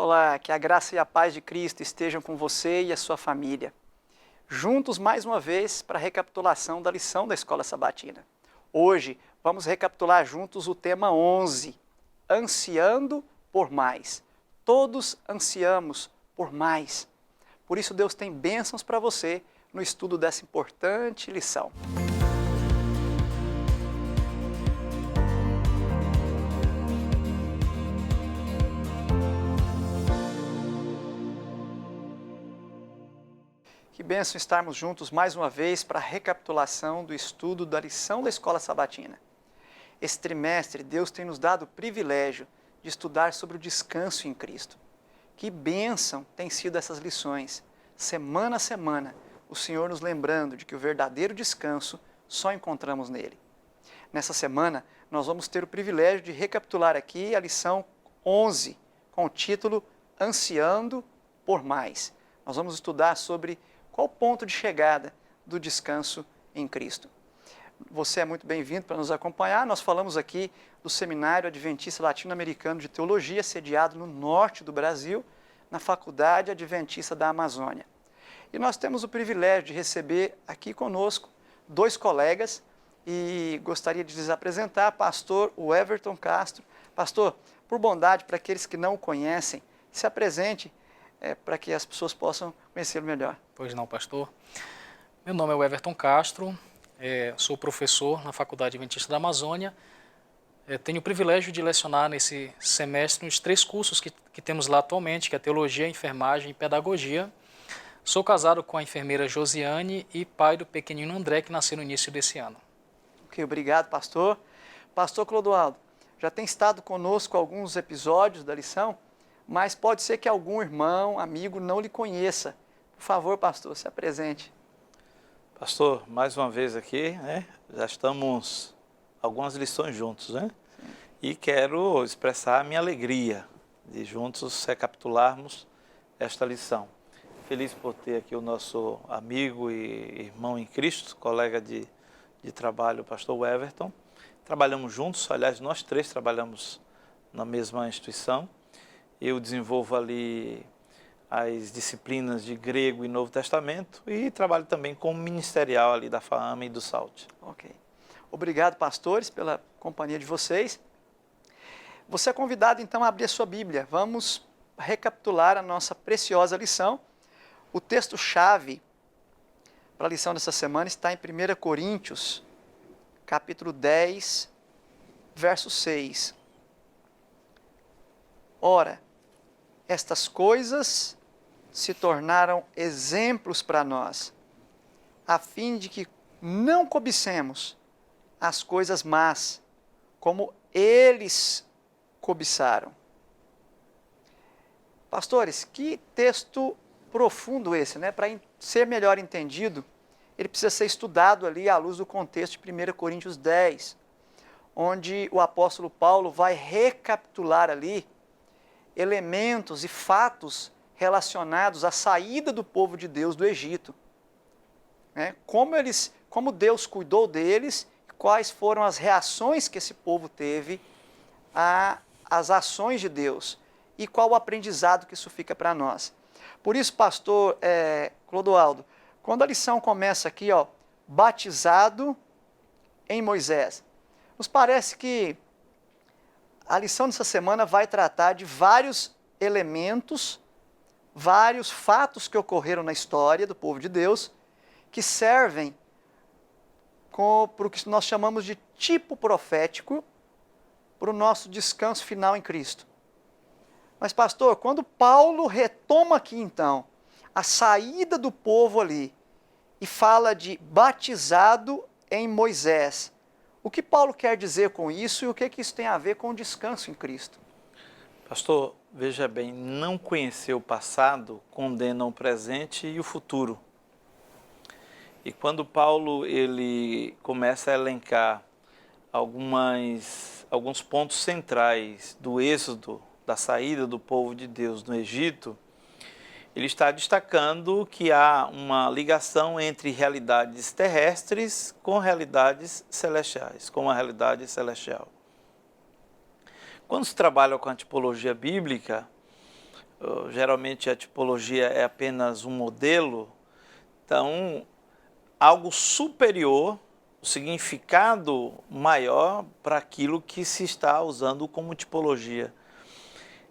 Olá, que a graça e a paz de Cristo estejam com você e a sua família. Juntos mais uma vez para a recapitulação da lição da Escola Sabatina. Hoje vamos recapitular juntos o tema 11, ansiando por mais. Todos ansiamos por mais. Por isso Deus tem bênçãos para você no estudo dessa importante lição. Que bênção estarmos juntos mais uma vez para a recapitulação do estudo da lição da Escola Sabatina. Esse trimestre, Deus tem nos dado o privilégio de estudar sobre o descanso em Cristo. Que bênção tem sido essas lições, semana a semana, o Senhor nos lembrando de que o verdadeiro descanso só encontramos nele. Nessa semana, nós vamos ter o privilégio de recapitular aqui a lição 11, com o título Ansiando por Mais. Nós vamos estudar sobre qual o ponto de chegada do descanso em Cristo. Você é muito bem-vindo para nos acompanhar. Nós falamos aqui do Seminário Adventista Latino-Americano de Teologia, sediado no norte do Brasil, na Faculdade Adventista da Amazônia. E nós temos o privilégio de receber aqui conosco dois colegas e gostaria de lhes apresentar, pastor Everton Castro. Pastor, por bondade, para aqueles que não o conhecem, se apresente para que as pessoas possam conhecê-lo melhor. Pois não, pastor. Meu nome é Everton Castro, sou professor na Faculdade Adventista da Amazônia. Tenho o privilégio de lecionar nesse semestre nos 3 cursos que temos lá atualmente, que é Teologia, Enfermagem e Pedagogia. Sou casado com a enfermeira Josiane e pai do pequenino André, que nasceu no início desse ano. Ok, obrigado, pastor. Pastor Clodoaldo, já tem estado conosco alguns episódios da lição, mas pode ser que algum irmão, amigo não lhe conheça. Por favor, pastor, se apresente. Pastor, mais uma vez aqui, já estamos algumas lições juntos, E quero expressar a minha alegria de juntos recapitularmos esta lição. Feliz por ter aqui o nosso amigo e irmão em Cristo, colega de trabalho, o pastor Everton. Trabalhamos juntos, aliás, nós 3 trabalhamos na mesma instituição. Eu desenvolvo ali as disciplinas de grego e Novo Testamento e trabalho também como ministerial ali da FAAMA e do SALT. Ok. Obrigado, pastores, pela companhia de vocês. Você é convidado, então, a abrir a sua Bíblia. Vamos recapitular a nossa preciosa lição. O texto-chave para a lição dessa semana está em 1 Coríntios, capítulo 10, verso 6. Ora, estas coisas se tornaram exemplos para nós, a fim de que não cobicemos as coisas más, como eles cobiçaram. Pastores, que texto profundo esse, Para ser melhor entendido, ele precisa ser estudado ali à luz do contexto de 1 Coríntios 10, onde o apóstolo Paulo vai recapitular ali elementos e fatos relacionados à saída do povo de Deus do Egito. Como Deus cuidou deles, quais foram as reações que esse povo teve às ações de Deus e qual o aprendizado que isso fica para nós. Por isso, pastor Clodoaldo, quando a lição começa aqui, batizado em Moisés, nos parece que a lição dessa semana vai tratar de vários elementos, vários fatos que ocorreram na história do povo de Deus, que servem para o que nós chamamos de tipo profético para o nosso descanso final em Cristo. Mas, pastor, quando Paulo retoma aqui, então, a saída do povo ali e fala de batizado em Moisés, o que Paulo quer dizer com isso e o que isso tem a ver com o descanso em Cristo? Pastor, veja bem, não conhecer o passado condena o presente e o futuro. E quando Paulo ele começa a elencar alguns pontos centrais do êxodo, da saída do povo de Deus no Egito, ele está destacando que há uma ligação entre realidades terrestres com realidades celestiais, com a realidade celestial. Quando se trabalha com a tipologia bíblica, geralmente a tipologia é apenas um modelo, então algo superior, o significado maior para aquilo que se está usando como tipologia.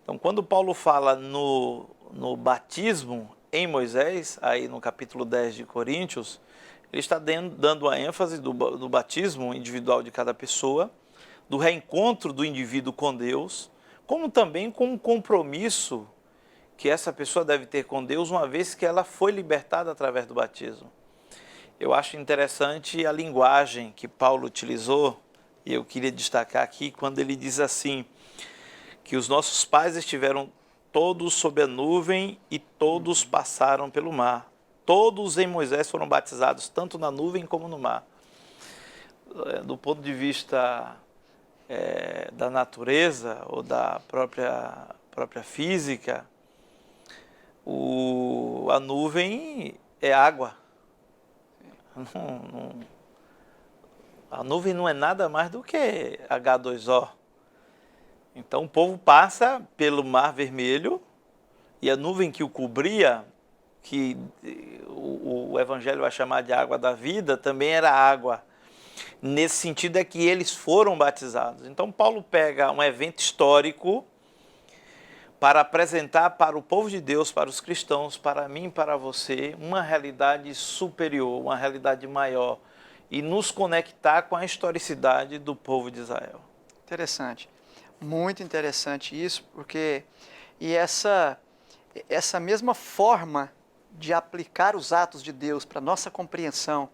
Então, quando Paulo fala no batismo em Moisés, aí no capítulo 10 de Coríntios, ele está dando a ênfase do batismo individual de cada pessoa, do reencontro do indivíduo com Deus, como também com um compromisso que essa pessoa deve ter com Deus, uma vez que ela foi libertada através do batismo. Eu acho interessante a linguagem que Paulo utilizou, e eu queria destacar aqui, quando ele diz assim, que os nossos pais estiveram todos sob a nuvem e todos passaram pelo mar. Todos em Moisés foram batizados, tanto na nuvem como no mar. Do ponto de vista da natureza ou da própria física, a nuvem é água. A nuvem não é nada mais do que H2O. Então o povo passa pelo Mar Vermelho e a nuvem que o cobria, que o Evangelho vai chamar de água da vida, também era água. Nesse sentido é que eles foram batizados. Então Paulo pega um evento histórico para apresentar para o povo de Deus, para os cristãos, para mim e para você, uma realidade superior, uma realidade maior, e nos conectar com a historicidade do povo de Israel. Interessante. Muito interessante isso, porque essa mesma forma de aplicar os atos de Deus para nossa compreensão,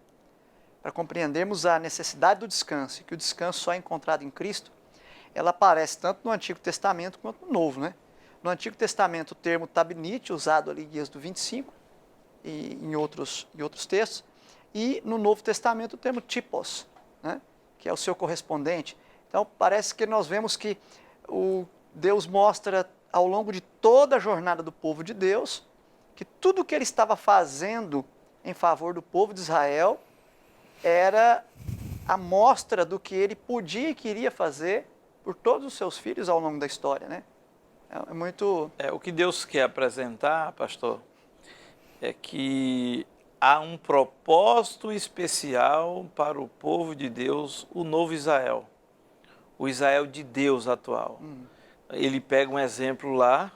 para compreendermos a necessidade do descanso, e que o descanso só é encontrado em Cristo, ela aparece tanto no Antigo Testamento quanto no Novo, né? No Antigo Testamento, o termo tabnite, usado ali em Êxodo 25, e em outros textos, e no Novo Testamento o termo typos, né? Que é o seu correspondente. Então, parece que nós vemos que Deus mostra ao longo de toda a jornada do povo de Deus que tudo o que ele estava fazendo em favor do povo de Israel era a mostra do que ele podia e queria fazer por todos os seus filhos ao longo da história, né? É muito... O que Deus quer apresentar, pastor, é que há um propósito especial para o povo de Deus, o novo Israel. O Israel de Deus atual. Ele pega um exemplo lá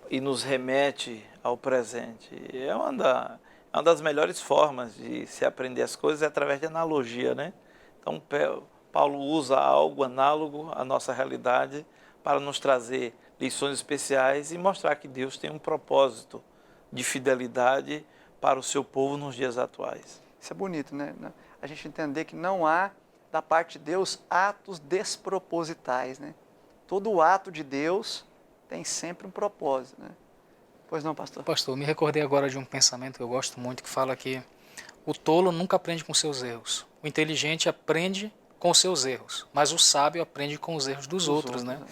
e nos remete ao presente. É uma das melhores formas de se aprender as coisas é através de analogia, né? Então, Paulo usa algo análogo à nossa realidade para nos trazer lições especiais e mostrar que Deus tem um propósito de fidelidade para o seu povo nos dias atuais. Isso é bonito, né? A gente entender que não há da parte de Deus atos despropositais, né? Todo ato de Deus tem sempre um propósito, né? Pois não, pastor? Pastor, me recordei agora de um pensamento que eu gosto muito, que fala que o tolo nunca aprende com seus erros. O inteligente aprende com seus erros, mas o sábio aprende com os erros dos outros, né?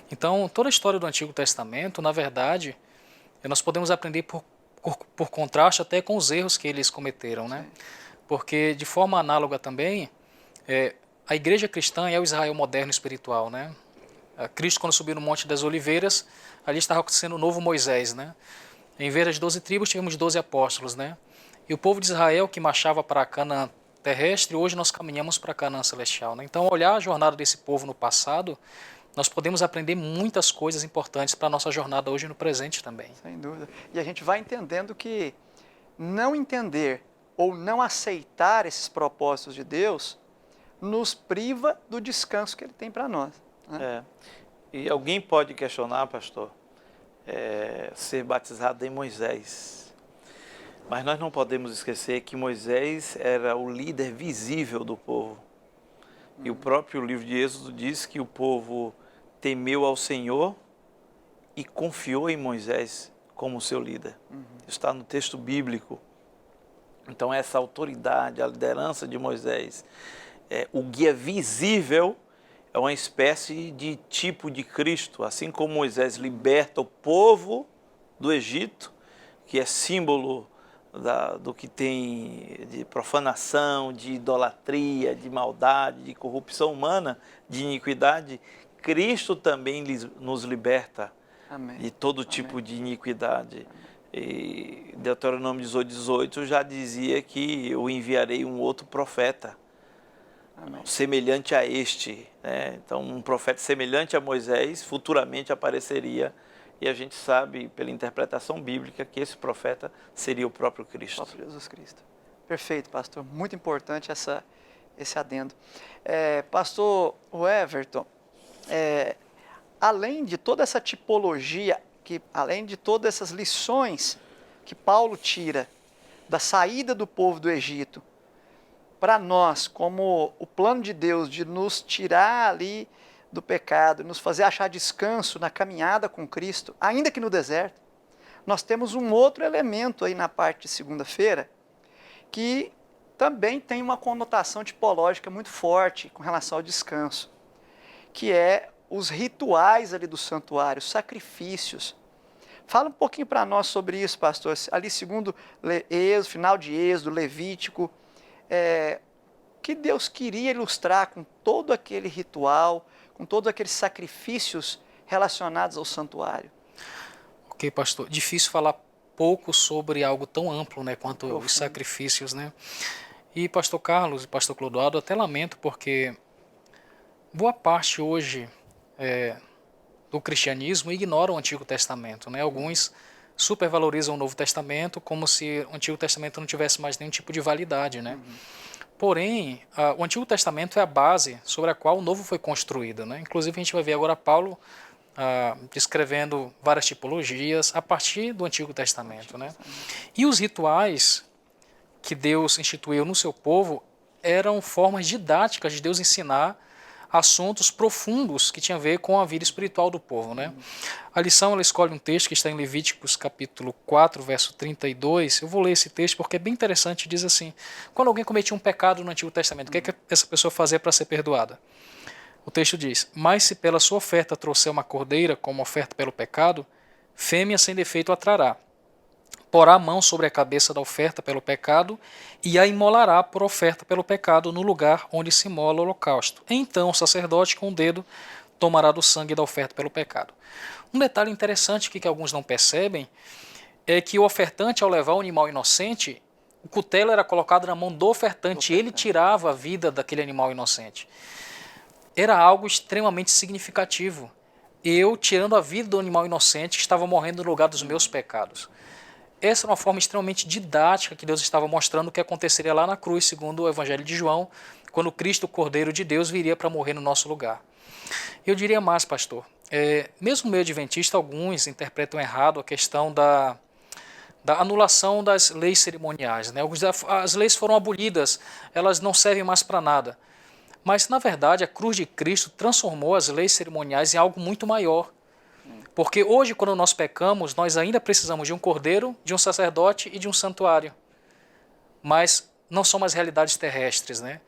Então, toda a história do Antigo Testamento, na verdade, nós podemos aprender por contraste até com os erros que eles cometeram, né? Porque, de forma análoga também, a igreja cristã é o Israel moderno espiritual, né? Cristo, quando subiu no Monte das Oliveiras, ali estava acontecendo o novo Moisés, né? Em vez das 12 tribos, tivemos 12 apóstolos, né? E o povo de Israel, que marchava para a Canaã terrestre, hoje nós caminhamos para a Canaã celestial, né? Então, olhar a jornada desse povo no passado, nós podemos aprender muitas coisas importantes para a nossa jornada hoje no presente também. Sem dúvida. E a gente vai entendendo que não entender ou não aceitar esses propósitos de Deus nos priva do descanso que Ele tem para nós, né? E alguém pode questionar, pastor, ser batizado em Moisés. Mas nós não podemos esquecer que Moisés era o líder visível do povo. E o próprio livro de Êxodo diz que o povo temeu ao Senhor e confiou em Moisés como seu líder. Está no texto bíblico. Então essa autoridade, a liderança de Moisés, o guia visível, é uma espécie de tipo de Cristo. Assim como Moisés liberta o povo do Egito, que é símbolo do que tem de profanação, de idolatria, de maldade, de corrupção humana, de iniquidade, Cristo também nos liberta Amém. de todo tipo de iniquidade. E Deuteronômio 18 já dizia que eu enviarei um outro profeta, Amém. semelhante a este, né? Então, um profeta semelhante a Moisés futuramente apareceria, e a gente sabe, pela interpretação bíblica, que esse profeta seria o próprio Cristo. O próprio Jesus Cristo. Perfeito, pastor. Muito importante esse adendo. Pastor Everton, além de toda essa tipologia, além de todas essas lições que Paulo tira da saída do povo do Egito, para nós, como o plano de Deus de nos tirar ali do pecado, nos fazer achar descanso na caminhada com Cristo, ainda que no deserto, nós temos um outro elemento aí na parte de segunda-feira, que também tem uma conotação tipológica muito forte com relação ao descanso, que é os rituais ali do santuário, os sacrifícios. Fala um pouquinho para nós sobre isso, pastor. Ali segundo Êxodo, final de Êxodo, Levítico, que Deus queria ilustrar com todo aquele ritual, com todos aqueles sacrifícios relacionados ao santuário. Ok, pastor. Difícil falar pouco sobre algo tão amplo, né, quanto Profundo. os sacrifícios, né? E pastor Carlos e pastor Clodoaldo, até lamento porque boa parte hoje do cristianismo ignora o Antigo Testamento, né? Alguns supervalorizam o Novo Testamento como se o Antigo Testamento não tivesse mais nenhum tipo de validade, né? Porém, o Antigo Testamento é a base sobre a qual o Novo foi construído, né? Inclusive a gente vai ver agora Paulo descrevendo várias tipologias a partir do Antigo Testamento, né? E os rituais que Deus instituiu no seu povo eram formas didáticas de Deus ensinar assuntos profundos que tinham a ver com a vida espiritual do povo, né? A lição, ela escolhe um texto que está em Levíticos capítulo 4, verso 32. Eu vou ler esse texto porque é bem interessante. Diz assim: quando alguém cometia um pecado no Antigo Testamento, o que é que essa pessoa fazia para ser perdoada? O texto diz: mas se pela sua oferta trouxer uma cordeira como oferta pelo pecado, fêmea sem defeito a trará. Porá a mão sobre a cabeça da oferta pelo pecado e a imolará por oferta pelo pecado no lugar onde se imola o holocausto. Então o sacerdote com o dedo tomará do sangue da oferta pelo pecado. Um detalhe interessante que alguns não percebem é que o ofertante, ao levar o animal inocente, o cutelo era colocado na mão do ofertante e ele tirava a vida daquele animal inocente. Era algo extremamente significativo. Eu tirando a vida do animal inocente que estava morrendo no lugar dos meus pecados. Essa é uma forma extremamente didática que Deus estava mostrando o que aconteceria lá na cruz, segundo o Evangelho de João, quando Cristo, o Cordeiro de Deus, viria para morrer no nosso lugar. Eu diria mais, pastor, mesmo no meio adventista, alguns interpretam errado a questão da anulação das leis cerimoniais, né? As leis foram abolidas, elas não servem mais para nada. Mas, na verdade, a cruz de Cristo transformou as leis cerimoniais em algo muito maior. Porque hoje, quando nós pecamos, nós ainda precisamos de um cordeiro, de um sacerdote e de um santuário. Mas não são mais realidades terrestres, né?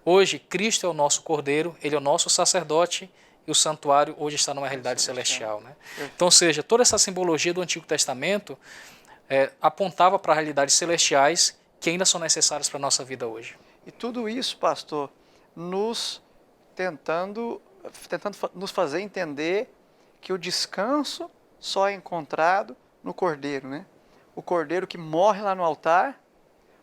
Hoje, Cristo é o nosso cordeiro, ele é o nosso sacerdote e o santuário hoje está numa realidade celestial, né? Então, ou seja, toda essa simbologia do Antigo Testamento apontava para realidades celestiais que ainda são necessárias para a nossa vida hoje. E tudo isso, pastor, tentando nos fazer entender que o descanso só é encontrado no Cordeiro, né? O Cordeiro que morre lá no altar,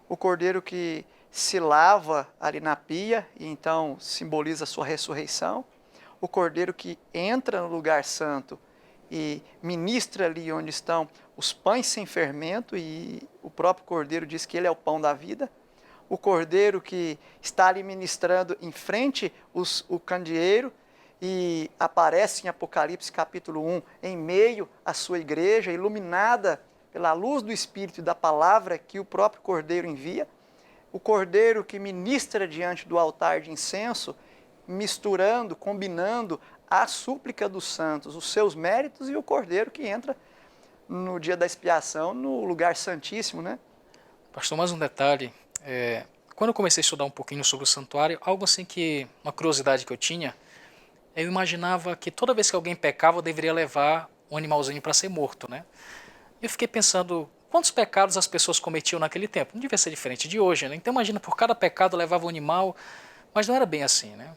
o Cordeiro que se lava ali na pia e então simboliza a sua ressurreição, o Cordeiro que entra no lugar santo e ministra ali onde estão os pães sem fermento, e o próprio Cordeiro diz que ele é o pão da vida, o Cordeiro que está ali ministrando em frente o candeeiro, e aparece em Apocalipse capítulo 1, em meio à sua igreja, iluminada pela luz do Espírito e da palavra que o próprio Cordeiro envia. O Cordeiro que ministra diante do altar de incenso, misturando, combinando a súplica dos santos, os seus méritos, e o Cordeiro que entra no dia da expiação, no lugar santíssimo, né? Pastor, mais um detalhe. Quando eu comecei a estudar um pouquinho sobre o santuário, algo assim uma curiosidade que eu tinha, eu imaginava que toda vez que alguém pecava, eu deveria levar um animalzinho para ser morto, né? Eu fiquei pensando, quantos pecados as pessoas cometiam naquele tempo? Não devia ser diferente de hoje, né? Então imagina, por cada pecado levava um animal, mas não era bem assim, né?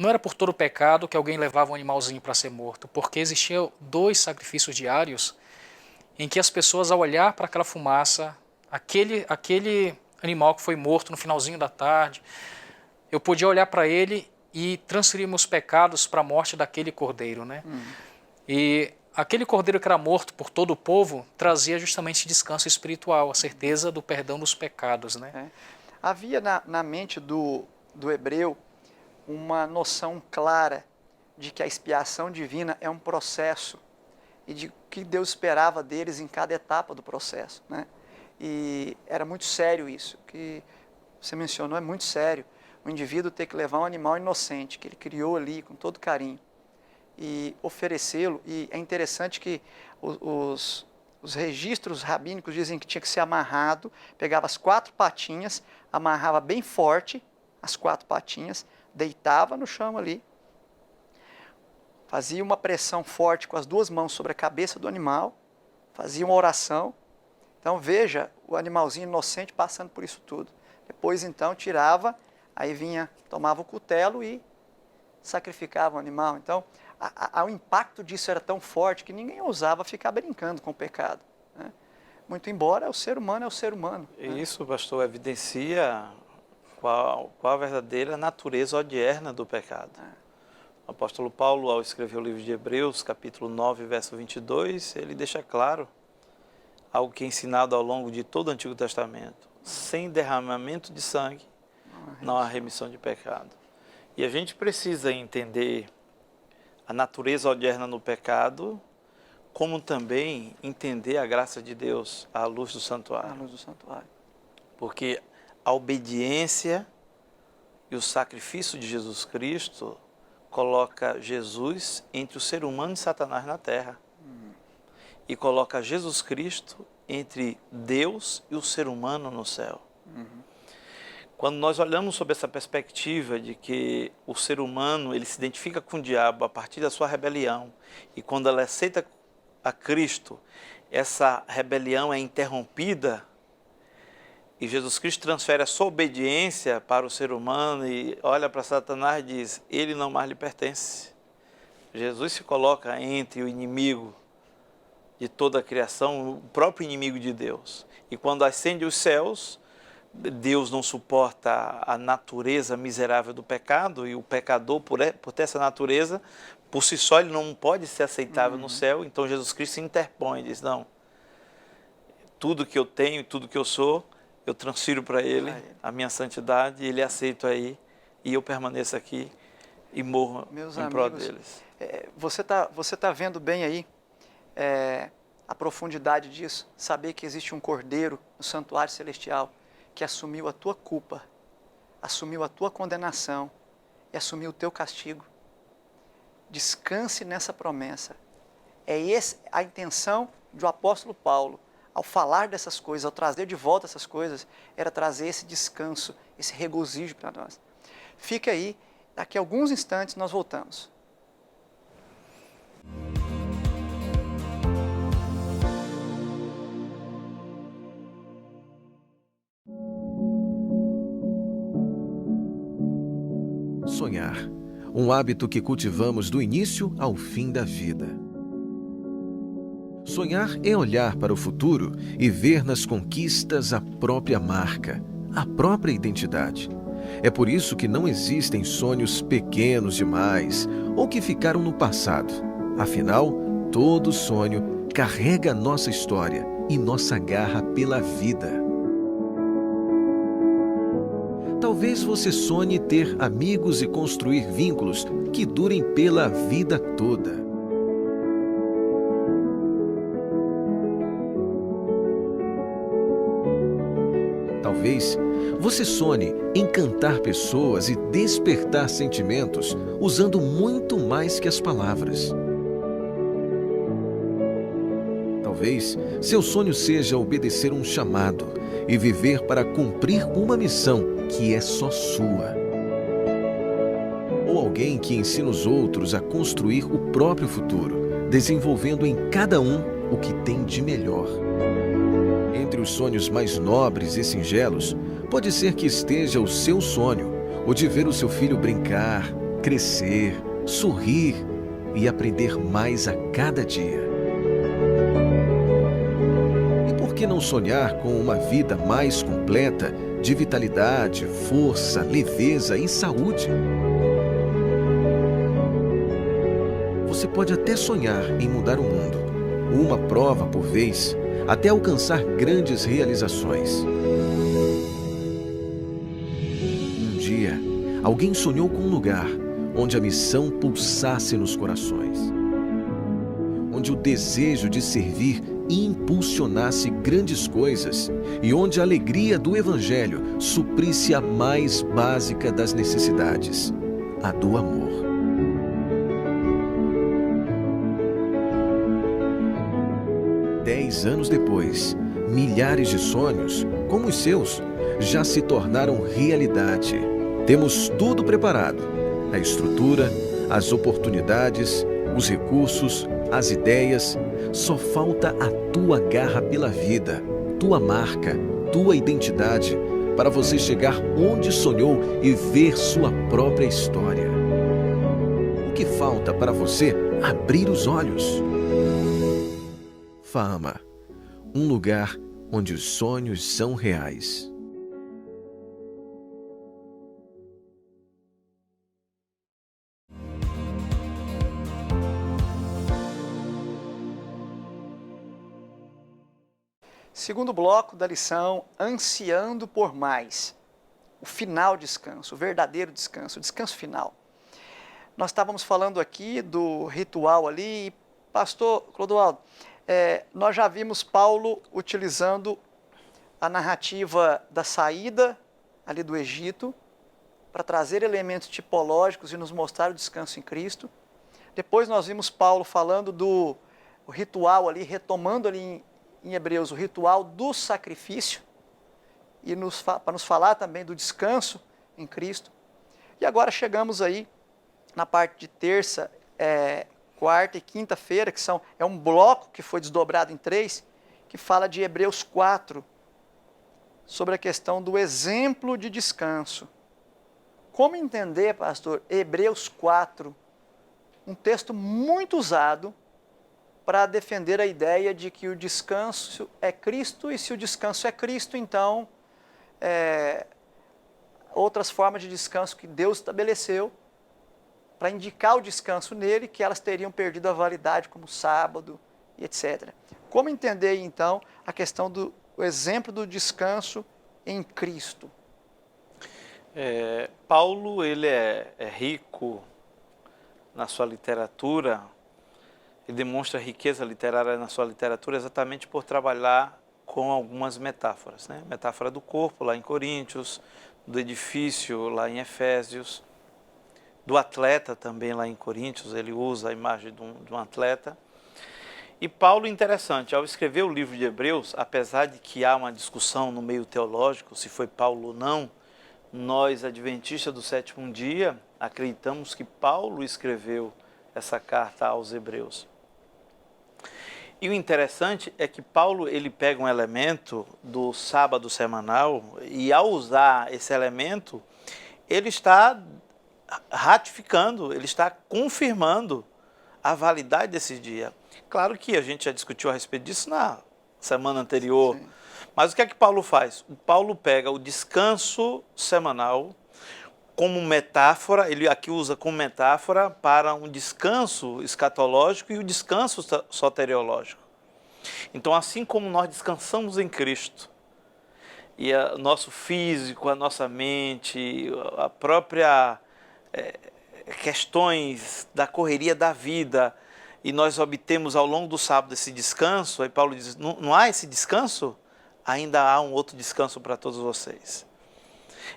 não era por todo pecado que alguém levava um animalzinho para ser morto, porque existiam 2 sacrifícios diários em que as pessoas, ao olhar para aquela fumaça, aquele animal que foi morto no finalzinho da tarde, eu podia olhar para ele e transferir meus pecados para a morte daquele cordeiro, né? E aquele cordeiro que era morto por todo o povo trazia justamente esse descanso espiritual, a certeza do perdão dos pecados, né? Havia na mente do hebreu uma noção clara de que a expiação divina é um processo e de que Deus esperava deles em cada etapa do processo, né? E era muito sério isso, que você mencionou, é muito sério. O indivíduo ter que levar um animal inocente, que ele criou ali com todo carinho, e oferecê-lo. E é interessante que os registros rabínicos dizem que tinha que ser amarrado, pegava as 4 patinhas, amarrava bem forte as 4 patinhas, deitava no chão ali, fazia uma pressão forte com as 2 mãos sobre a cabeça do animal, fazia uma oração. Então veja o animalzinho inocente passando por isso tudo. Depois então tirava, aí vinha, tomava o cutelo e sacrificava o animal. Então o impacto disso era tão forte que ninguém ousava ficar brincando com o pecado, né? Muito embora o ser humano é o ser humano. E isso, pastor, evidencia qual a verdadeira natureza odierna do pecado. O apóstolo Paulo, ao escrever o livro de Hebreus, capítulo 9, verso 22, ele deixa claro algo que é ensinado ao longo de todo o Antigo Testamento. Sem derramamento de sangue, não há remissão de pecado. E a gente precisa entender a natureza odierna no pecado, como também entender a graça de Deus à luz do santuário. À luz do santuário. Porque a obediência e o sacrifício de Jesus Cristo coloca Jesus entre o ser humano e Satanás na terra. E coloca Jesus Cristo entre Deus e o ser humano no céu. Quando nós olhamos sob essa perspectiva de que o ser humano ele se identifica com o diabo a partir da sua rebelião, e quando ela aceita a Cristo, essa rebelião é interrompida, e Jesus Cristo transfere a sua obediência para o ser humano e olha para Satanás e diz, ele não mais lhe pertence. Jesus se coloca entre o inimigo de toda a criação, o próprio inimigo de Deus. E quando ascende os céus, Deus não suporta a natureza miserável do pecado, e o pecador, por ter essa natureza, por si só ele não pode ser aceitável no céu. Então Jesus Cristo se interpõe e diz, não, tudo que eu tenho, tudo que eu sou, eu transfiro para ele a minha santidade, e ele aceita aí, e eu permaneço aqui e morro em prol deles. Você tá vendo bem aí a profundidade disso, saber que existe um cordeiro no santuário celestial que assumiu a tua culpa, assumiu a tua condenação e assumiu o teu castigo. Descanse nessa promessa. É essa a intenção do apóstolo Paulo, ao falar dessas coisas, ao trazer de volta essas coisas, era trazer esse descanso, esse regozijo para nós. Fica aí, daqui a alguns instantes nós voltamos. Sonhar, um hábito que cultivamos do início ao fim da vida. Sonhar é olhar para o futuro e ver nas conquistas a própria marca, a própria identidade. É por isso que não existem sonhos pequenos demais ou que ficaram no passado. Afinal, todo sonho carrega nossa história e nossa garra pela vida. Talvez você sonhe ter amigos e construir vínculos que durem pela vida toda. Talvez você sonhe encantar pessoas e despertar sentimentos usando muito mais que as palavras. Talvez seu sonho seja obedecer um chamado e viver para cumprir uma missão que é só sua. Ou alguém que ensina os outros a construir o próprio futuro, desenvolvendo em cada um o que tem de melhor. Entre os sonhos mais nobres e singelos, pode ser que esteja o seu sonho, o de ver o seu filho brincar, crescer, sorrir e aprender mais a cada dia. E por que não sonhar com uma vida mais completa de vitalidade, força, leveza e saúde? Você pode até sonhar em mudar o mundo, uma prova por vez, até alcançar grandes realizações. Um dia, alguém sonhou com um lugar onde a missão pulsasse nos corações, onde o desejo de servir impulsionasse grandes coisas e onde a alegria do Evangelho suprisse a mais básica das necessidades, a do amor. Dez anos depois, milhares de sonhos, como os seus, já se tornaram realidade. Temos tudo preparado: a estrutura, as oportunidades, os recursos, as ideias. Só falta a tua garra pela vida, tua marca, tua identidade, para você chegar onde sonhou e ver sua própria história. O que falta para você abrir os olhos? Fama, um lugar onde os sonhos são reais. Segundo bloco da lição, ansiando por mais. O final descanso, o verdadeiro descanso, o descanso final. Nós estávamos falando aqui do ritual ali, e, pastor Clodoaldo, nós já vimos Paulo utilizando a narrativa da saída ali do Egito para trazer elementos tipológicos e nos mostrar o descanso em Cristo. Depois nós vimos Paulo falando do ritual ali, retomando ali em Hebreus o ritual do sacrifício, e para nos falar também do descanso em Cristo. E agora chegamos aí na parte de terça, quarta e quinta-feira, que é um bloco que foi desdobrado em 3, que fala de Hebreus 4, sobre a questão do exemplo de descanso. Como entender, pastor, Hebreus 4, um texto muito usado para defender a ideia de que o descanso é Cristo, e se o descanso é Cristo, então outras formas de descanso que Deus estabeleceu para indicar o descanso nele, que elas teriam perdido a validade, como sábado e etc. Como entender, então, a questão do exemplo do descanso em Cristo? Paulo, ele é rico na sua literatura. Ele demonstra riqueza literária na sua literatura exatamente por trabalhar com algumas metáforas, né? Metáfora do corpo, lá em Coríntios, do edifício, lá em Efésios, do atleta também, lá em Coríntios, ele usa a imagem de um atleta. E Paulo, interessante, ao escrever o livro de Hebreus, apesar de que há uma discussão no meio teológico, se foi Paulo ou não, nós, adventistas do sétimo dia, acreditamos que Paulo escreveu essa carta aos Hebreus. E o interessante é que Paulo, ele pega um elemento do sábado semanal e, ao usar esse elemento, ele está ratificando, ele está confirmando a validade desse dia. Claro que a gente já discutiu a respeito disso na semana anterior. Sim. Mas o que é que Paulo faz? O Paulo pega o descanso semanal como metáfora, ele aqui usa como metáfora para um descanso escatológico e o descanso soteriológico. Então, assim como nós descansamos em Cristo, e o nosso físico, a nossa mente, a própria questões da correria da vida, e nós obtemos ao longo do sábado esse descanso, aí Paulo diz, não há esse descanso? Ainda há um outro descanso para todos vocês.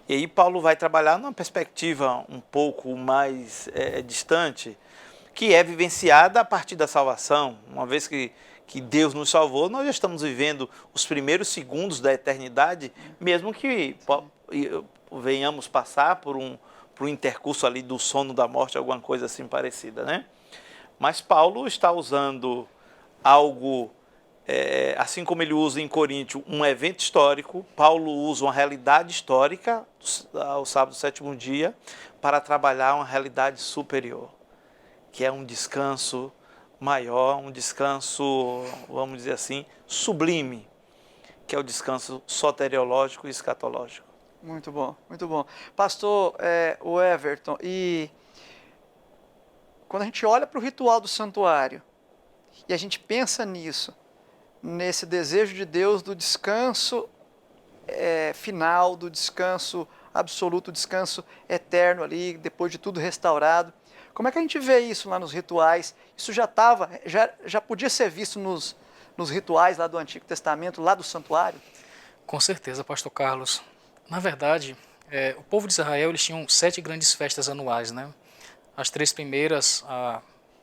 E aí Paulo vai trabalhar numa perspectiva um pouco mais distante, que é vivenciada a partir da salvação. Uma vez que Deus nos salvou, nós já estamos vivendo os primeiros segundos da eternidade, mesmo que venhamos passar por um intercurso ali do sono da morte, alguma coisa assim parecida, né? Mas Paulo está usando algo assim como ele usa em Coríntio um evento histórico, Paulo usa uma realidade histórica, ao sábado, sétimo dia, para trabalhar uma realidade superior, que é um descanso maior, um descanso, vamos dizer assim, sublime, que é o descanso soteriológico e escatológico. Muito bom, muito bom. Pastor, o Everton, e quando a gente olha para o ritual do santuário e a gente pensa nisso, nesse desejo de Deus do descanso final, do descanso absoluto, descanso eterno ali, depois de tudo restaurado, como é que a gente vê isso lá nos rituais? Isso já podia ser visto nos rituais lá do Antigo Testamento, lá do santuário? Com certeza, pastor Carlos. Na verdade, o povo de Israel, eles tinham 7 grandes festas anuais, né? As 3 primeiras,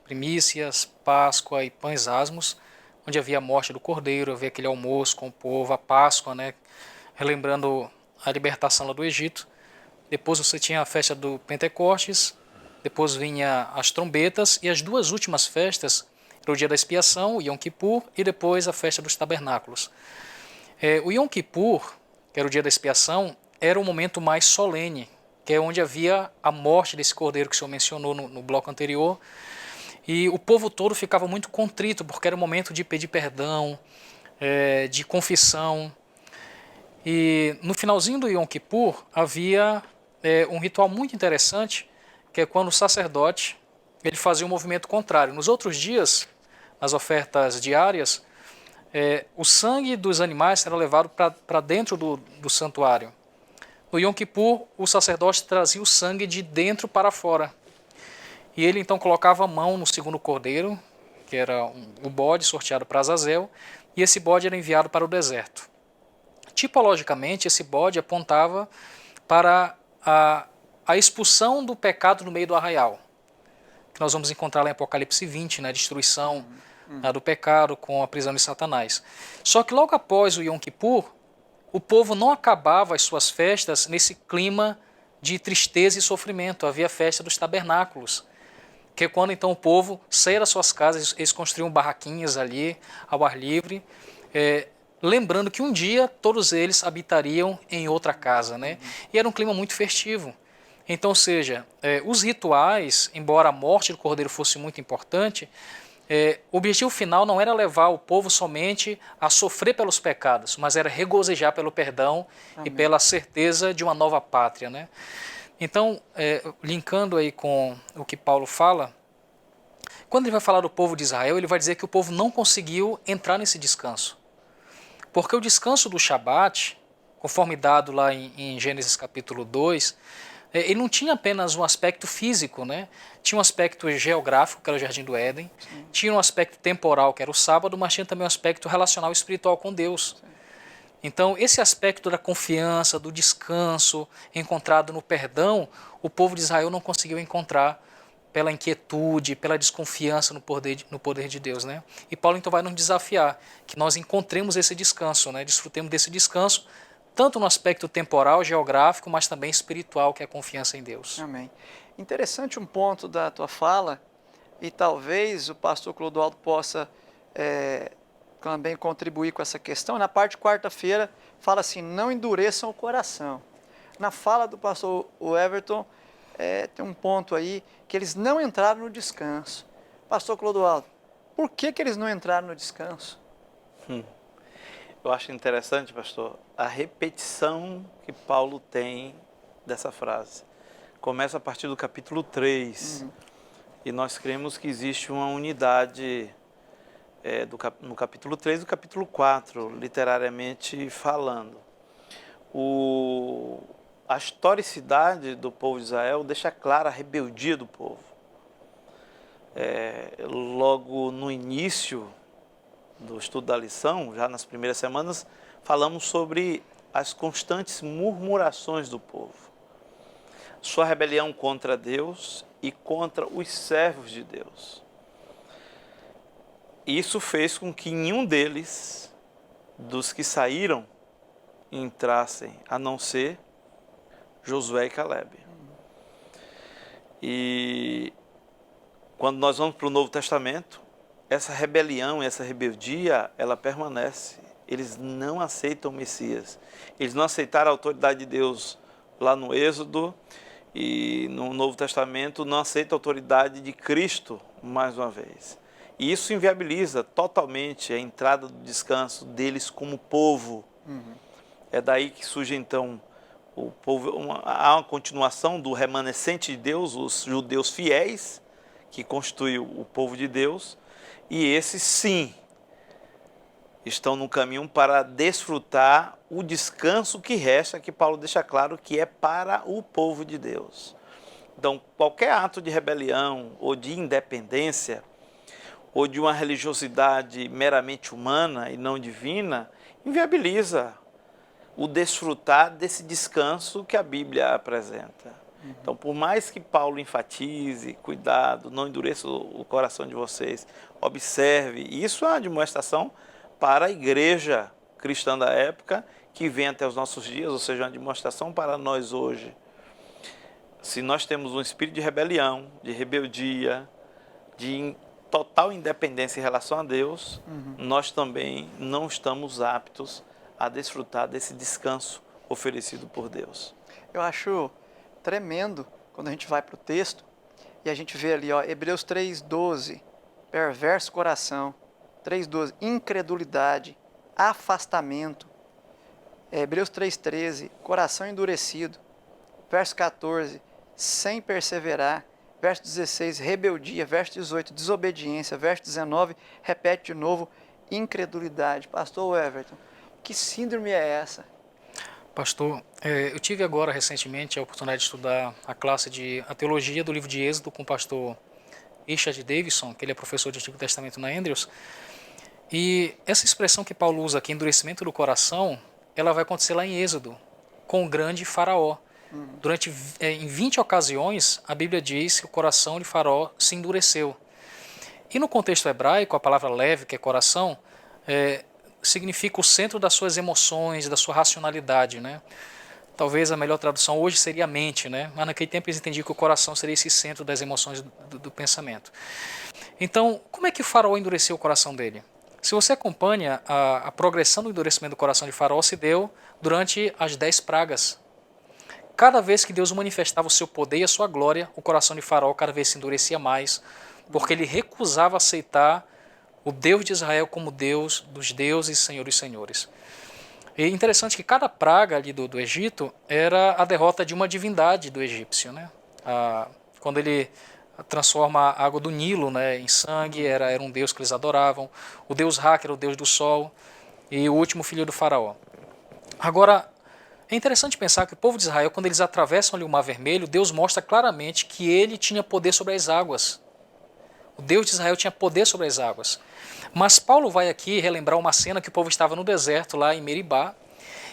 primícias, Páscoa e Pães Asmos, onde havia a morte do Cordeiro, havia aquele almoço com o povo, a Páscoa, né? Relembrando a libertação lá do Egito. Depois você tinha a festa do Pentecostes, depois vinha as trombetas, e as 2 últimas festas era o dia da expiação, o Yom Kippur, e depois a festa dos tabernáculos. O Yom Kippur, que era o dia da expiação, era o momento mais solene, que é onde havia a morte desse cordeiro que o senhor mencionou no bloco anterior, e o povo todo ficava muito contrito, porque era o momento de pedir perdão, de confissão. E no finalzinho do Yom Kippur havia um ritual muito interessante, que é quando o sacerdote ele fazia um movimento contrário. Nos outros dias, nas ofertas diárias, o sangue dos animais era levado para dentro do santuário. No Yom Kippur, o sacerdote trazia o sangue de dentro para fora. E ele então colocava a mão no segundo cordeiro, que era o bode sorteado para Azazel, e esse bode era enviado para o deserto. Tipologicamente, esse bode apontava para a expulsão do pecado no meio do arraial, que nós vamos encontrar lá em Apocalipse 20, né, a destruição do pecado com a prisão de Satanás. Só que logo após o Yom Kippur, o povo não acabava as suas festas nesse clima de tristeza e sofrimento. Havia a festa dos tabernáculos, que é quando então o povo saía das suas casas, eles construíam barraquinhas ali ao ar livre, lembrando que um dia todos eles habitariam em outra casa, né? E era um clima muito festivo. Então, ou seja, os rituais, embora a morte do cordeiro fosse muito importante, o objetivo final não era levar o povo somente a sofrer pelos pecados, mas era regozijar pelo perdão. Amém. E pela certeza de uma nova pátria, né? Então, linkando aí com o que Paulo fala, quando ele vai falar do povo de Israel, ele vai dizer que o povo não conseguiu entrar nesse descanso. Porque o descanso do Shabat, conforme dado lá em Gênesis capítulo 2, ele não tinha apenas um aspecto físico, né? Tinha um aspecto geográfico, que era o Jardim do Éden, sim. Tinha um aspecto temporal, que era o sábado, mas tinha também um aspecto relacional e espiritual com Deus. Sim. Então, esse aspecto da confiança, do descanso, encontrado no perdão, o povo de Israel não conseguiu encontrar pela inquietude, pela desconfiança no poder de Deus, né? E Paulo então vai nos desafiar que nós encontremos esse descanso, né? Desfrutemos desse descanso, tanto no aspecto temporal, geográfico, mas também espiritual, que é a confiança em Deus. Amém. Interessante um ponto da tua fala, e talvez o pastor Clodoaldo possa também contribuir com essa questão. Na parte de quarta-feira, fala assim, não endureçam o coração. Na fala do pastor Everton, tem um ponto aí, que eles não entraram no descanso. Pastor Clodoaldo, por que eles não entraram no descanso? Eu acho interessante, pastor, a repetição que Paulo tem dessa frase. Começa a partir do capítulo 3, e nós cremos que existe uma unidade no capítulo 3 e do capítulo 4, literariamente falando. A historicidade do povo de Israel deixa clara a rebeldia do povo. Logo no início do estudo da lição, já nas primeiras semanas, falamos sobre as constantes murmurações do povo. Sua rebelião contra Deus e contra os servos de Deus. Isso fez com que nenhum deles, dos que saíram, entrassem, a não ser Josué e Calebe. E quando nós vamos para o Novo Testamento, essa rebelião, essa rebeldia, ela permanece. Eles não aceitam o Messias. Eles não aceitaram a autoridade de Deus lá no Êxodo e no Novo Testamento, não aceitam a autoridade de Cristo mais uma vez. E isso inviabiliza totalmente a entrada do descanso deles como povo. É daí que surge então o povo, há uma continuação do remanescente de Deus, os judeus fiéis, que constituem o povo de Deus, e esses sim estão no caminho para desfrutar o descanso que resta, que Paulo deixa claro que é para o povo de Deus. Então, qualquer ato de rebelião ou de independência, ou de uma religiosidade meramente humana e não divina, inviabiliza o desfrutar desse descanso que a Bíblia apresenta. Então, por mais que Paulo enfatize, cuidado, não endureça o coração de vocês, observe, isso é uma demonstração para a igreja cristã da época, que vem até os nossos dias, ou seja, uma demonstração para nós hoje. Se nós temos um espírito de rebelião, de rebeldia, de total independência em relação a Deus, nós também não estamos aptos a desfrutar desse descanso oferecido por Deus. Eu acho tremendo quando a gente vai para o texto e a gente vê ali, ó, Hebreus 3,12, perverso coração, 3,12, incredulidade, afastamento, Hebreus 3,13, coração endurecido, verso 14, sem perseverar, verso 16, rebeldia, verso 18, desobediência, verso 19, repete de novo, incredulidade. Pastor Everton, que síndrome é essa? Pastor, eu tive agora recentemente a oportunidade de estudar a classe de a teologia do livro de Êxodo com o pastor Richard Davidson, que ele é professor de Antigo Testamento na Andrews. E essa expressão que Paulo usa aqui, endurecimento do coração, ela vai acontecer lá em Êxodo, com o grande Faraó. Em 20 ocasiões, a Bíblia diz que o coração de Faraó se endureceu. E no contexto hebraico, a palavra leve, que é coração, significa o centro das suas emoções, da sua racionalidade, né? Talvez a melhor tradução hoje seria a mente, né? Mas naquele tempo eles entendiam que o coração seria esse centro das emoções do pensamento. Então, como é que o Faraó endureceu o coração dele? Se você acompanha, a progressão do endurecimento do coração de Faraó se deu durante as 10 pragas. Cada vez que Deus manifestava o seu poder e a sua glória, o coração de Faraó cada vez se endurecia mais, porque ele recusava aceitar o Deus de Israel como Deus dos deuses, Senhor dos senhores. E é interessante que cada praga ali do Egito era a derrota de uma divindade do egípcio, né? Quando ele transforma a água do Nilo, né, em sangue, era um deus que eles adoravam. O deus Ra, que era o deus do sol, e o último filho do faraó. Agora, é interessante pensar que o povo de Israel, quando eles atravessam ali o Mar Vermelho, Deus mostra claramente que ele tinha poder sobre as águas. O Deus de Israel tinha poder sobre as águas. Mas Paulo vai aqui relembrar uma cena que o povo estava no deserto, lá em Meribá,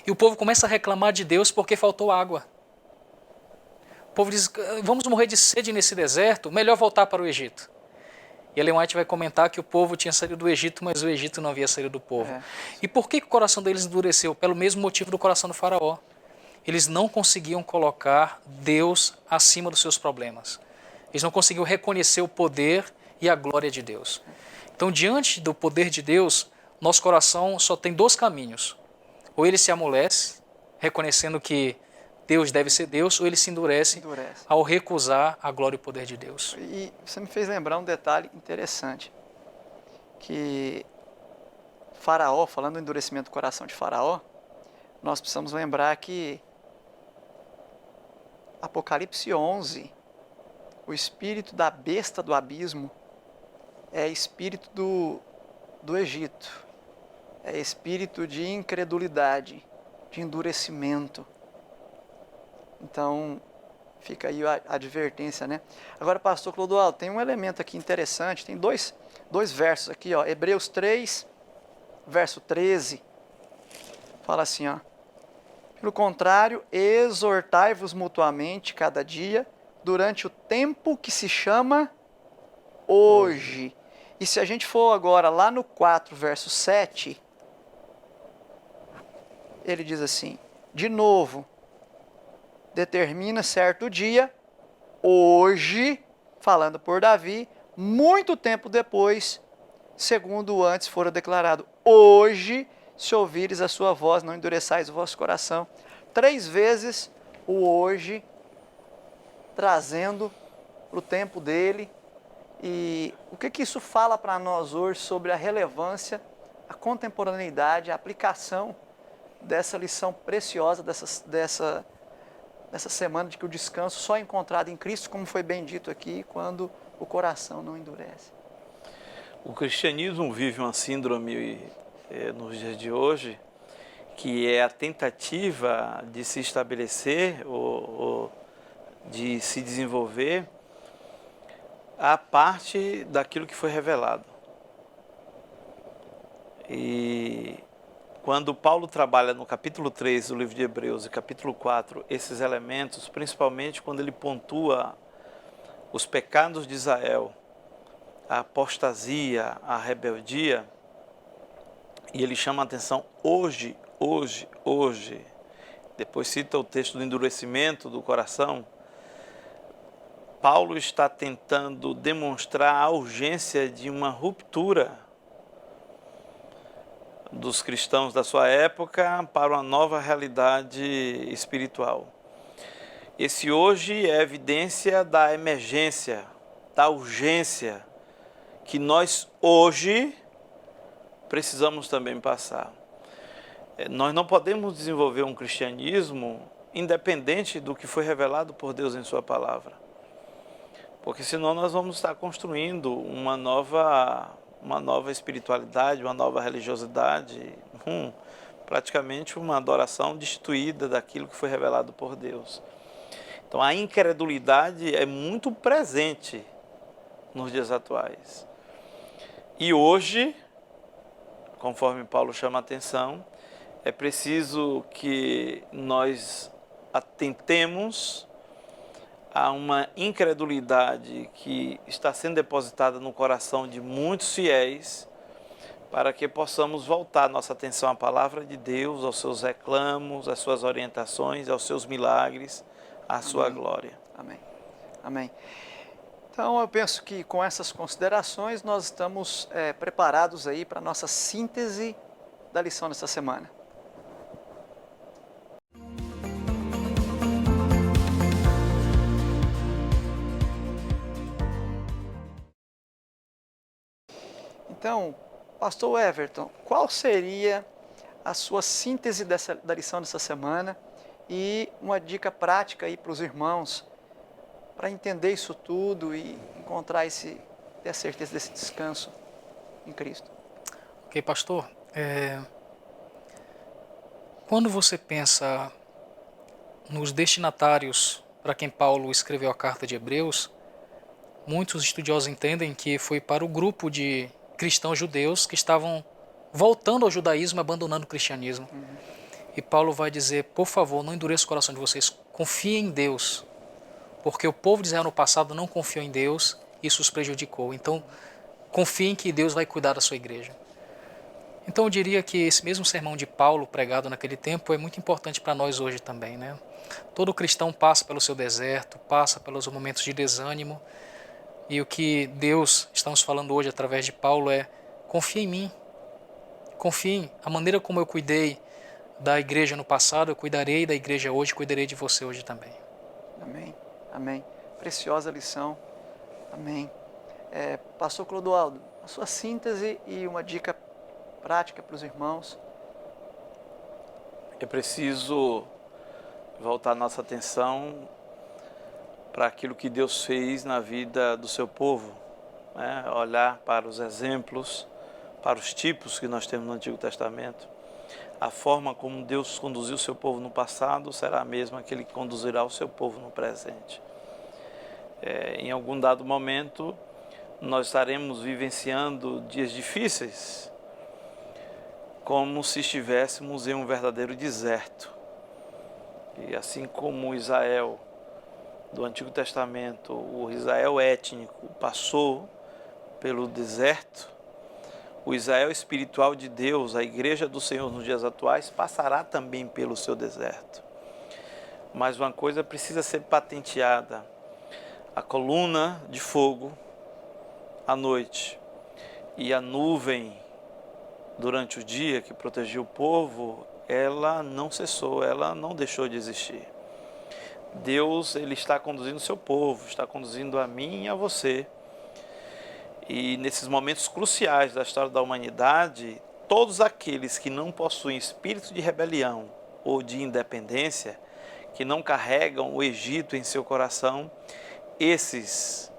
e o povo começa a reclamar de Deus porque faltou água. O povo diz, vamos morrer de sede nesse deserto, melhor voltar para o Egito. E Ellen White vai comentar que o povo tinha saído do Egito, mas o Egito não havia saído do povo. E por que o coração deles endureceu? Pelo mesmo motivo do coração do faraó. Eles não conseguiam colocar Deus acima dos seus problemas. Eles não conseguiam reconhecer o poder e a glória de Deus. Então, diante do poder de Deus, nosso coração só tem 2 caminhos. Ou ele se amolece, reconhecendo que Deus deve ser Deus, ou ele se endurece ao recusar a glória e o poder de Deus. E você me fez lembrar um detalhe interessante, que Faraó, falando do endurecimento do coração de Faraó, nós precisamos lembrar que Apocalipse 11, o espírito da besta do abismo é espírito do Egito, é espírito de incredulidade, de endurecimento. Então, fica aí a advertência, né? Agora, pastor Clodoaldo, tem um elemento aqui interessante, tem dois versos aqui, ó, Hebreus 3, verso 13, fala assim, ó, pelo contrário, exortai-vos mutuamente cada dia, durante o tempo que se chama hoje. E se a gente for agora lá no 4, verso 7, ele diz assim, de novo, determina certo dia, hoje, falando por Davi, muito tempo depois, segundo antes fora declarado. Hoje, se ouvires a sua voz, não endureçais o vosso coração. 3 vezes o hoje, trazendo para o tempo dele. E o que isso fala para nós hoje sobre a relevância, a contemporaneidade, a aplicação dessa lição preciosa, dessa semana de que o descanso só é encontrado em Cristo, como foi bem dito aqui, quando o coração não endurece. O cristianismo vive uma síndrome nos dias de hoje, que é a tentativa de se estabelecer ou de se desenvolver a parte daquilo que foi revelado. E quando Paulo trabalha no capítulo 3 do livro de Hebreus e capítulo 4, esses elementos, principalmente quando ele pontua os pecados de Israel, a apostasia, a rebeldia, e ele chama a atenção hoje, depois cita o texto do endurecimento do coração. Paulo está tentando demonstrar a urgência de uma ruptura dos cristãos da sua época para uma nova realidade espiritual. Esse hoje é evidência da emergência, da urgência que nós hoje precisamos também passar. Nós não podemos desenvolver um cristianismo independente do que foi revelado por Deus em sua palavra. Porque senão nós vamos estar construindo uma nova espiritualidade, uma nova religiosidade, praticamente uma adoração destituída daquilo que foi revelado por Deus. Então a incredulidade é muito presente nos dias atuais. E hoje, conforme Paulo chama a atenção, é preciso que nós atentemos a uma incredulidade que está sendo depositada no coração de muitos fiéis, para que possamos voltar nossa atenção à palavra de Deus, aos seus reclamos, às suas orientações, aos seus milagres, à sua glória. Amém. Amém. Então, eu penso que com essas considerações nós estamos preparados aí para a nossa síntese da lição dessa semana. Então, pastor Everton, qual seria a sua síntese da lição dessa semana e uma dica prática aí para os irmãos para entender isso tudo e encontrar ter a certeza desse descanso em Cristo? Ok, pastor. Quando você pensa nos destinatários para quem Paulo escreveu a carta de Hebreus, muitos estudiosos entendem que foi para o grupo de cristãos judeus que estavam voltando ao judaísmo e abandonando o cristianismo. E Paulo vai dizer, por favor, não endureça o coração de vocês, confiem em Deus, porque o povo de Israel no passado não confiou em Deus, isso os prejudicou. Então, confiem que Deus vai cuidar da sua igreja. Então eu diria que esse mesmo sermão de Paulo pregado naquele tempo é muito importante para nós hoje também, né? Todo cristão passa pelo seu deserto, passa pelos momentos de desânimo, e o que Deus está nos falando hoje através de Paulo é: confie em mim, confie a maneira como eu cuidei da igreja no passado, eu cuidarei da igreja hoje, cuidarei de você hoje também. Amém, amém. Preciosa lição, amém. Pastor Clodoaldo, a sua síntese e uma dica prática para os irmãos. É preciso voltar nossa atenção para aquilo que Deus fez na vida do seu povo, né? Olhar para os exemplos, para os tipos que nós temos no Antigo Testamento. A forma como Deus conduziu o seu povo no passado será a mesma que Ele conduzirá o seu povo no presente. Em algum dado momento, nós estaremos vivenciando dias difíceis, como se estivéssemos em um verdadeiro deserto. E assim como Israel do Antigo Testamento, o Israel étnico passou pelo deserto, o Israel espiritual de Deus, a igreja do Senhor nos dias atuais, passará também pelo seu deserto. Mas uma coisa precisa ser patenteada: a coluna de fogo à noite e a nuvem durante o dia que protegia o povo, ela não cessou, ela não deixou de existir. Deus, ele está conduzindo o seu povo, está conduzindo a mim e a você. E nesses momentos cruciais da história da humanidade, todos aqueles que não possuem espírito de rebelião ou de independência, que não carregam o Egito em seu coração, esses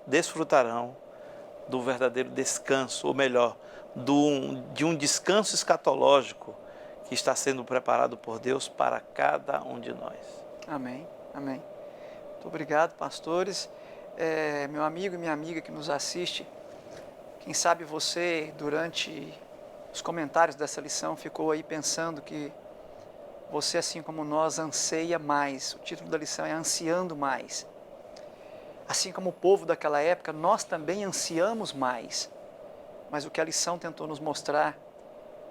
desfrutarão do verdadeiro descanso, ou melhor, de um descanso escatológico que está sendo preparado por Deus para cada um de nós. Amém, amém. Muito obrigado, pastores. Meu amigo e minha amiga que nos assiste, quem sabe você, durante os comentários dessa lição, ficou aí pensando que você, assim como nós, anseia mais. O título da lição é Ansiando Mais. Assim como o povo daquela época, nós também ansiamos mais. Mas o que a lição tentou nos mostrar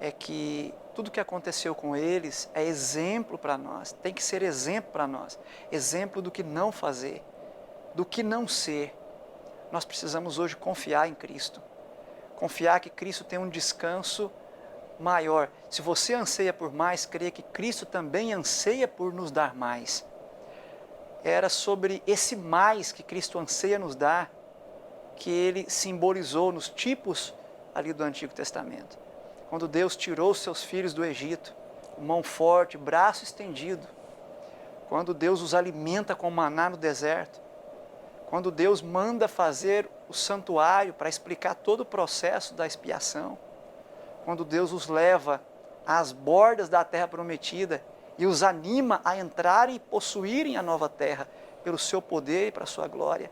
é que tudo o que aconteceu com eles é exemplo para nós, tem que ser exemplo para nós. Exemplo do que não fazer, do que não ser. Nós precisamos hoje confiar em Cristo. Confiar que Cristo tem um descanso maior. Se você anseia por mais, creia que Cristo também anseia por nos dar mais. Era sobre esse mais que Cristo anseia nos dar, que ele simbolizou nos tipos ali do Antigo Testamento. Quando Deus tirou os seus filhos do Egito, mão forte, braço estendido. Quando Deus os alimenta com maná no deserto. Quando Deus manda fazer o santuário para explicar todo o processo da expiação. Quando Deus os leva às bordas da terra prometida e os anima a entrarem e possuírem a nova terra pelo seu poder e para a sua glória.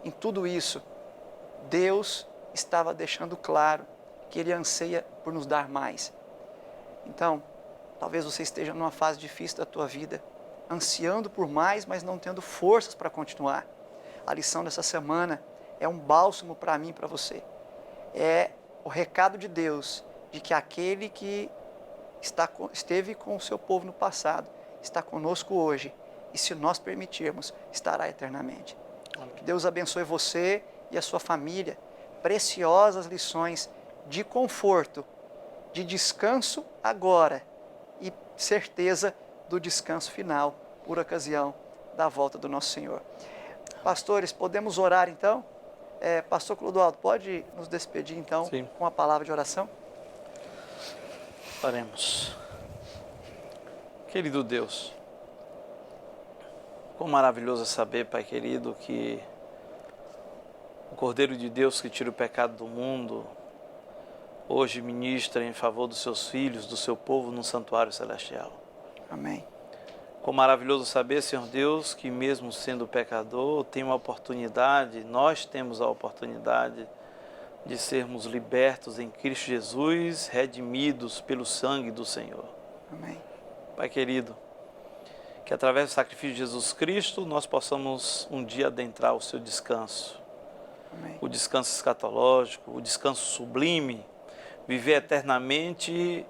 Em tudo isso, Deus estava deixando claro que Ele anseia por nos dar mais. Então, talvez você esteja numa fase difícil da tua vida, ansiando por mais, mas não tendo forças para continuar. A lição dessa semana é um bálsamo para mim e para você. É o recado de Deus de que aquele que esteve com o seu povo no passado, está conosco hoje, e se nós permitirmos, estará eternamente. Que Deus abençoe você e a sua família, preciosas lições de conforto, de descanso agora e certeza do descanso final, por ocasião da volta do nosso Senhor. Pastores, podemos orar então? Pastor Clodoaldo, pode nos despedir então Sim. com a palavra de oração? Oremos. Querido Deus, quão maravilhoso é saber, Pai querido, que o Cordeiro de Deus que tira o pecado do mundo, hoje ministra em favor dos seus filhos, do seu povo no santuário celestial. Amém. Quão maravilhoso saber, Senhor Deus, que mesmo sendo pecador, tem uma oportunidade, nós temos a oportunidade de sermos libertos em Cristo Jesus, redimidos pelo sangue do Senhor. Amém. Pai querido, que através do sacrifício de Jesus Cristo, nós possamos um dia adentrar o seu descanso. Amém. O descanso escatológico, o descanso sublime, viver eternamente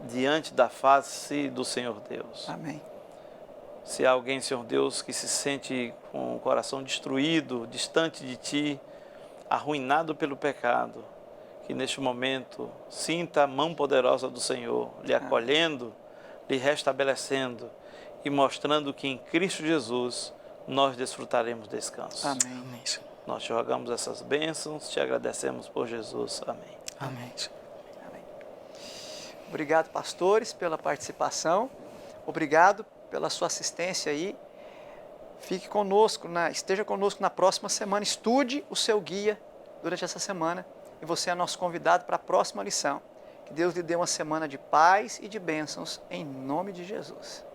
diante da face do Senhor Deus. Amém. Se há alguém, Senhor Deus, que se sente com o coração destruído, distante de Ti, arruinado pelo pecado, que neste momento sinta a mão poderosa do Senhor, lhe acolhendo, lhe restabelecendo e mostrando que em Cristo Jesus nós desfrutaremos descanso. Amém. Amém. Nós te rogamos essas bênçãos, te agradecemos por Jesus. Amém. Amém. Amém. Obrigado, pastores, pela participação. Obrigado pela sua assistência aí. Fique conosco, esteja conosco na próxima semana. Estude o seu guia durante essa semana. E você é nosso convidado para a próxima lição. Que Deus lhe dê uma semana de paz e de bênçãos, em nome de Jesus.